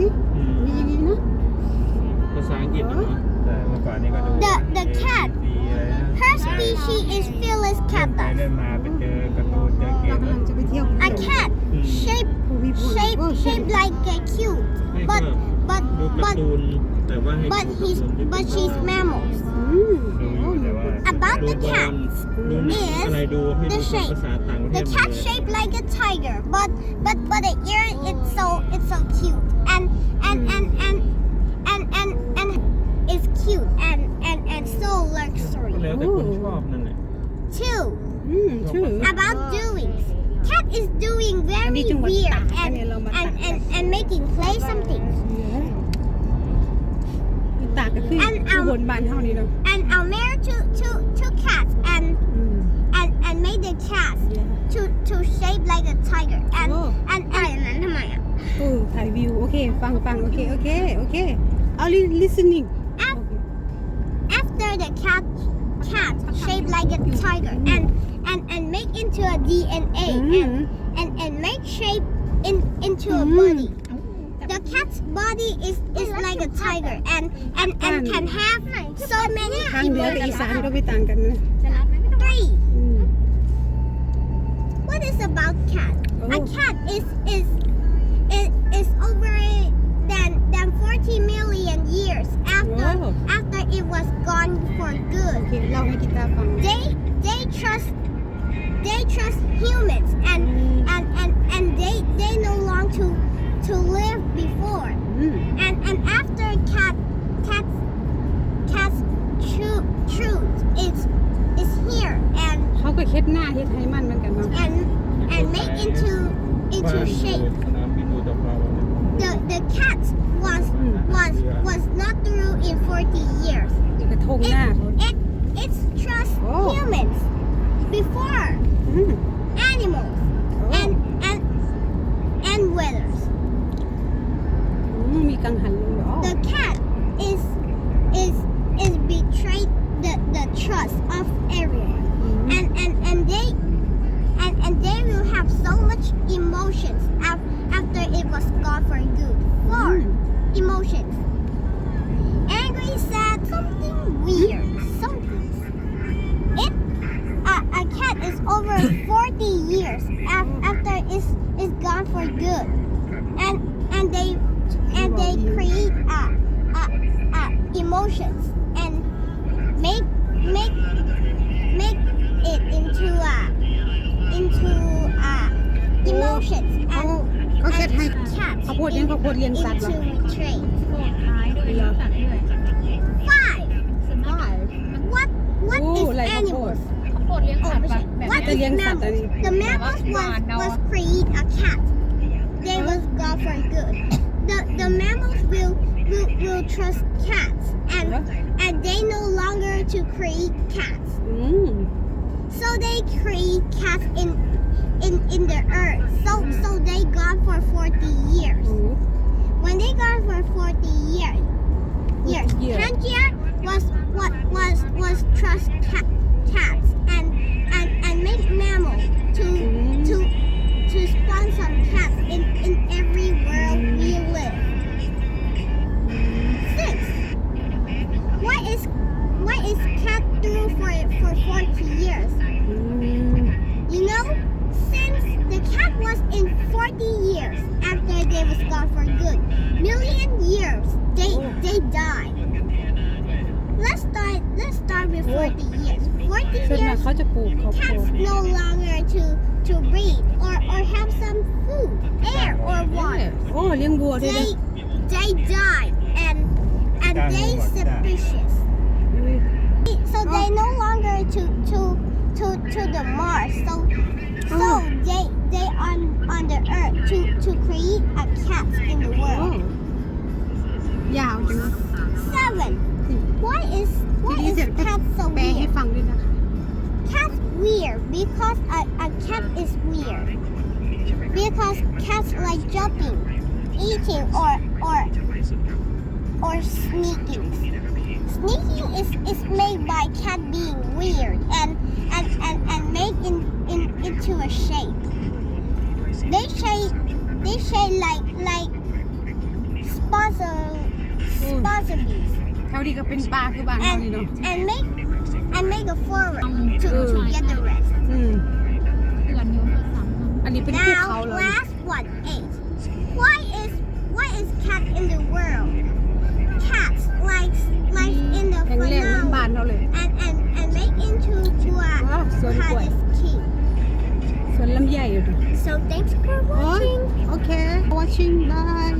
สิมีอย่างนี้นะภาษาอังกฤษเนาะแต่เมื่อก่อนนี้ก็ดู The cat her species is fearless cat เล่นมาไปเจอการ์ตูนเจอเก เรา ม กำลังจะไปเที่ยว a cat shaped like a cute ดู but การ์ตูนแต่ว่าให้ but she's mammals ดูอยู่แต่ว่า about the cat ดูอะไรดูให้ดูภาษาต่างประเท the ศ cat shaped like a tiger but the ear it's so cute and it's cute and so luxury แล้วแต่คนชอบนั่นแหละ two ชื่อ about doings cat is doing very weird and making play something ตากก็คืออุบลบ้านเฮานี่เนาะ and I'll marry two cats and made the cats to shape like a tiger and นั้นทำไมอ่ะถ่ายวิวโอเคฟังโอเคเอา listening after the cat shaped like a tiger and make into a DNA and make shape into a body. The cat's body is like a tiger and can have so many ทางเหนือกับอีสานก็ไม่ต่างกันนะ Three. What is about cat? A cat is over than 40 million years after it was gone for โอ good. เคเล่าให้กีตาร์ฟัง They trust humans and they no long to live before. And after cat's truth is here เขาก็เฮ็ดหน้าเฮ็ดให้มันเหมือนกันเนาะ and make into shape. สนามบินอุตภาวะ The cat was not through in 40 years. กระทงหน้าเขา It's trust humans before animals and weathers. มีกังหันลงเหรอ The cat is betrayed the trust of everyone, and they will have so much emotions after it was gone for good. Four emotions: angry, sad, something weird, something. A cat is over 40 years after it's gone for good, and they create emotions and make it into emotions เขาเฮ็ดให้ cats เขาพูดยังเขาพูดเลี้ยงสัตว์เหรอ into traits. เหรอ Five. What is อะไรเขาพูด animals? โคตรเลี้ยงสัตว์แบบ What จะ is เลี้ยงสัตว์อัน mammals? นี้ The mammals was create a cat. They was gone for good. The mammals will trust cats and they no longer to create cats. อืม So they create cats in the earth. So they gone for 40 years. When they gone for 40 years, Pangaea was trust cats and make mammal to spawn some cats in every world we live. 6. What is cat through for 40 years? You know, since the cat was in 40 years after they was gone for good, million years they died. Let's start with 40 years. 40 ส่วนมาก years เขาจะปลูกข้าวโพ cats ด no longer to breathe or have some food, air or water. โอ้เลี้ยงวัวด้วยนะ They die and they suspicious. So they no longer to the Mars. So they on the Earth to create a cat in the โอ้ world. ยาวจังนะ 7. Why is ทีนี้เดี๋ยว cat so แปลให้ weird? ฟังด้วยนะคะ Cat's weird because a cat is weird. Because cats like jumping, eating or sneaking. Sneaking is made by cat being weird and made into a shape. They shape like sponsor me แถวนี้ก็เป็นปลาคือบ้านเรานี่เนาะ and make a forward to get the rest. อืมอันนี้เป็นภูเขา Now เลย last one 8. Why is cat in the world? Cats likes in the แข็งแรงเหมือนบ้าน phenomenon เราเลย and make into what sorry, boy. is king. สวนลำไยอยู่ดิ So thanks for โอ้ย watching. โอเค watching bye